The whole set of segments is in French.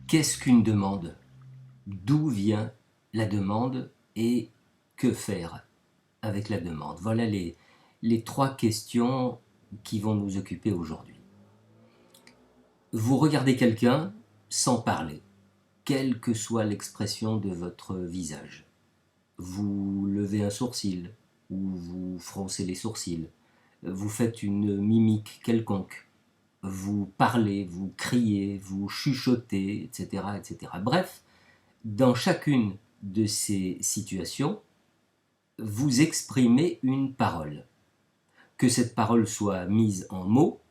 Qu'est-ce qu'une demande? D'où vient la demande et que faire avec la demande? Voilà les trois questions qui vont nous occuper aujourd'hui. Vous regardez quelqu'un sans parler, quelle que soit l'expression de votre visage. Vous levez un sourcil ou vous froncez les sourcils, vous faites une mimique quelconque, vous parlez, vous criez, vous chuchotez, etc., etc. Bref, dans chacune de ces situations, vous exprimez une parole. Que cette parole soit mise en mots,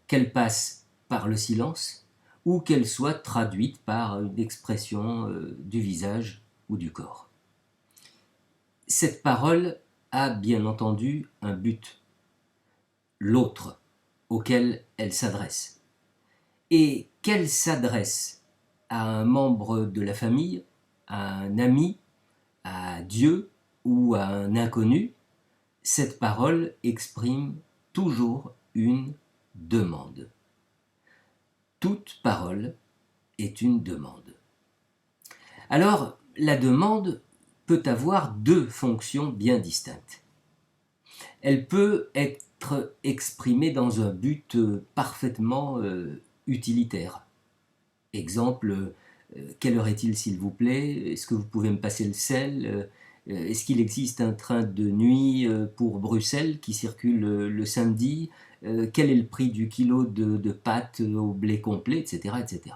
qu'elle passe par le silence, ou qu'elle soit traduite par une expression du visage ou du corps. Cette parole a bien entendu un but, l'autre, auquel elle s'adresse. Et qu'elle s'adresse à un membre de la famille, à un ami, à Dieu ou à un inconnu, cette parole exprime toujours une demande. Toute parole est une demande. Alors, la demande peut avoir deux fonctions bien distinctes. Elle peut être exprimée dans un but parfaitement utilitaire. Exemple, quelle heure est-il s'il vous plaît? Est-ce que vous pouvez me passer le sel? Est-ce qu'il existe un train de nuit pour Bruxelles qui circule le samedi? Quel est le prix du kilo de pâtes au blé complet, etc., etc.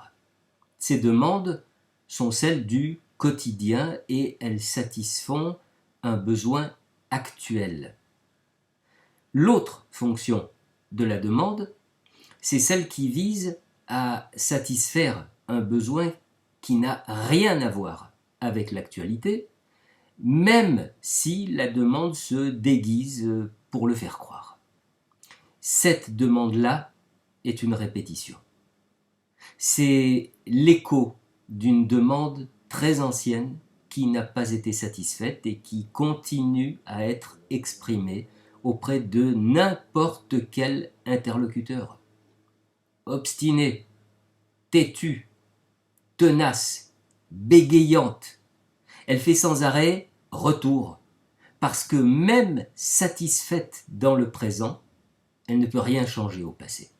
Ces demandes sont celles du quotidien et elles satisfont un besoin actuel. L'autre fonction de la demande, c'est celle qui vise à satisfaire un besoin qui n'a rien à voir avec l'actualité, même si la demande se déguise pour le faire croire. Cette demande-là est une répétition. C'est l'écho d'une demande très ancienne qui n'a pas été satisfaite et qui continue à être exprimée auprès de n'importe quel interlocuteur. Obstinée, têtue, tenace, bégayante, elle fait sans arrêt retour, parce que même satisfaite dans le présent, elle ne peut rien changer au passé.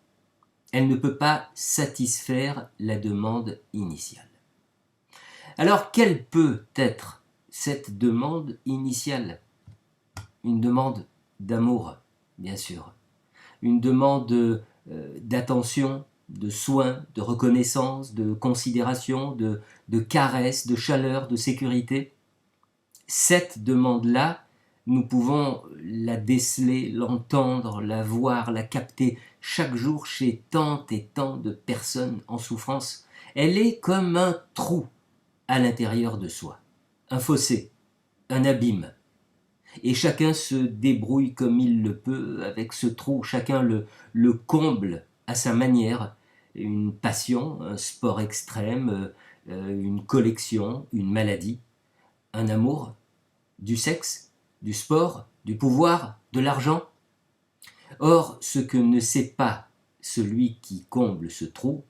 Elle ne peut pas satisfaire la demande initiale. Alors, quelle peut être cette demande initiale? Une demande d'amour, bien sûr. Une demande d'attention, de soins, de reconnaissance, de considération, de caresse, de chaleur, de sécurité. Cette demande-là, nous pouvons la déceler, l'entendre, la voir, la capter chaque jour chez tant et tant de personnes en souffrance. Elle est comme un trou à l'intérieur de soi, un fossé, un abîme. Et chacun se débrouille comme il le peut avec ce trou, chacun le comble à sa manière. Une passion, un sport extrême, une collection, une maladie, un amour, du sexe, du sport, du pouvoir, de l'argent. Or, ce que ne sait pas celui qui comble ce trou,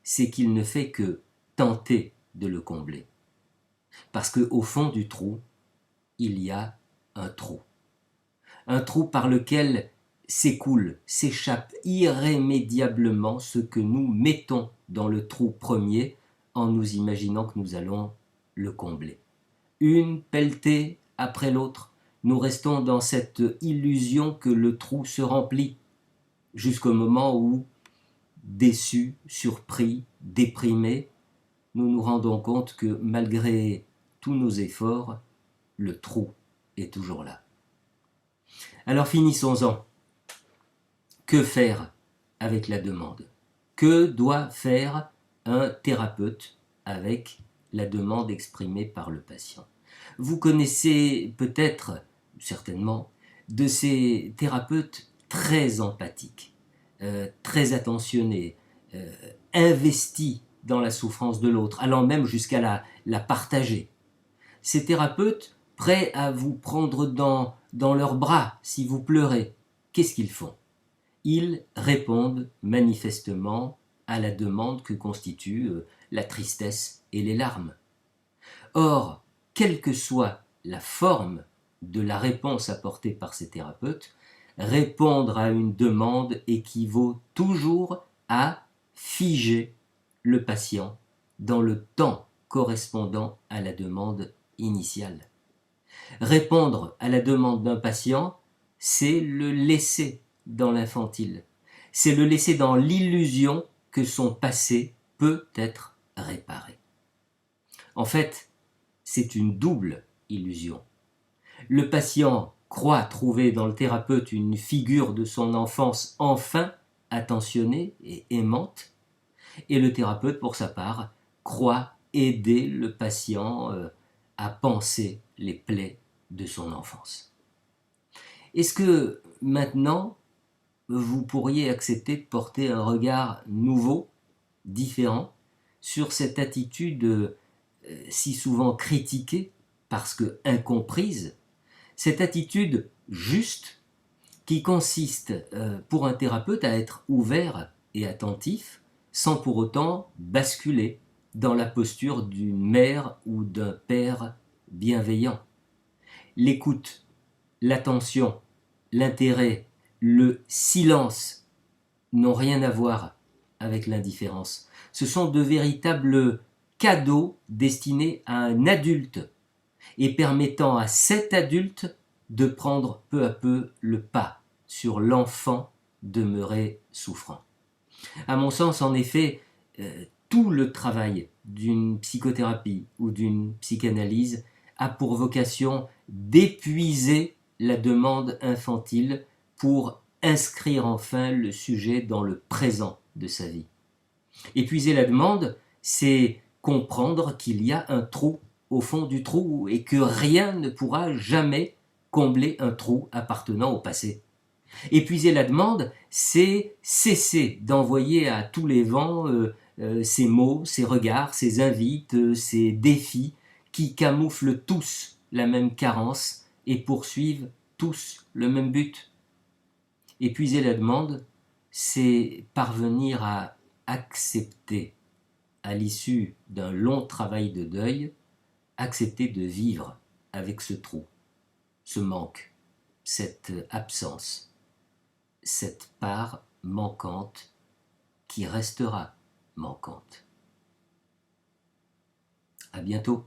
c'est qu'il ne fait que tenter de le combler. Parce qu'au fond du trou, il y a un trou. Un trou par lequel s'écoule, s'échappe irrémédiablement ce que nous mettons dans le trou premier en nous imaginant que nous allons le combler. Une pelletée après l'autre, nous restons dans cette illusion que le trou se remplit, jusqu'au moment où, déçus, surpris, déprimés, nous nous rendons compte que malgré tous nos efforts, le trou est toujours là. Alors finissons-en. Que faire avec la demande? Que doit faire un thérapeute avec la demande exprimée par le patient? Vous connaissez peut-être, certainement, de ces thérapeutes très empathiques, très attentionnés, investis dans la souffrance de l'autre, allant même jusqu'à la partager. Ces thérapeutes, prêts à vous prendre dans leurs bras si vous pleurez, qu'est-ce qu'ils font? Ils répondent manifestement à la demande que constituent la tristesse et les larmes. Or, quelle que soit la forme de la réponse apportée par ces thérapeutes, répondre à une demande équivaut toujours à figer le patient dans le temps correspondant à la demande initiale. Répondre à la demande d'un patient, c'est le laisser dans l'infantile. C'est le laisser dans l'illusion que son passé peut être réparé. En fait, c'est une double illusion. Le patient croit trouver dans le thérapeute une figure de son enfance enfin attentionnée et aimante, et le thérapeute, pour sa part, croit aider le patient à panser les plaies de son enfance. Est-ce que maintenant, vous pourriez accepter de porter un regard nouveau, différent, sur cette attitude si souvent critiquée parce que incomprise, cette attitude juste qui consiste pour un thérapeute à être ouvert et attentif sans pour autant basculer dans la posture d'une mère ou d'un père bienveillant. L'écoute, l'attention, l'intérêt, le silence n'ont rien à voir avec l'indifférence. Ce sont de véritables cadeaux destinés à un adulte et permettant à cet adulte de prendre peu à peu le pas sur l'enfant demeuré souffrant. À mon sens, en effet, tout le travail d'une psychothérapie ou d'une psychanalyse a pour vocation d'épuiser la demande infantile pour inscrire enfin le sujet dans le présent de sa vie. Épuiser la demande, c'est comprendre qu'il y a un trou au fond du trou et que rien ne pourra jamais combler un trou appartenant au passé. Épuiser la demande, c'est cesser d'envoyer à tous les vents ces mots, ces regards, ces invites, ces défis qui camouflent tous la même carence et poursuivent tous le même but. Épuiser la demande, c'est parvenir à accepter, à l'issue d'un long travail de deuil, accepter de vivre avec ce trou, ce manque, cette absence, cette part manquante qui restera manquante. À bientôt.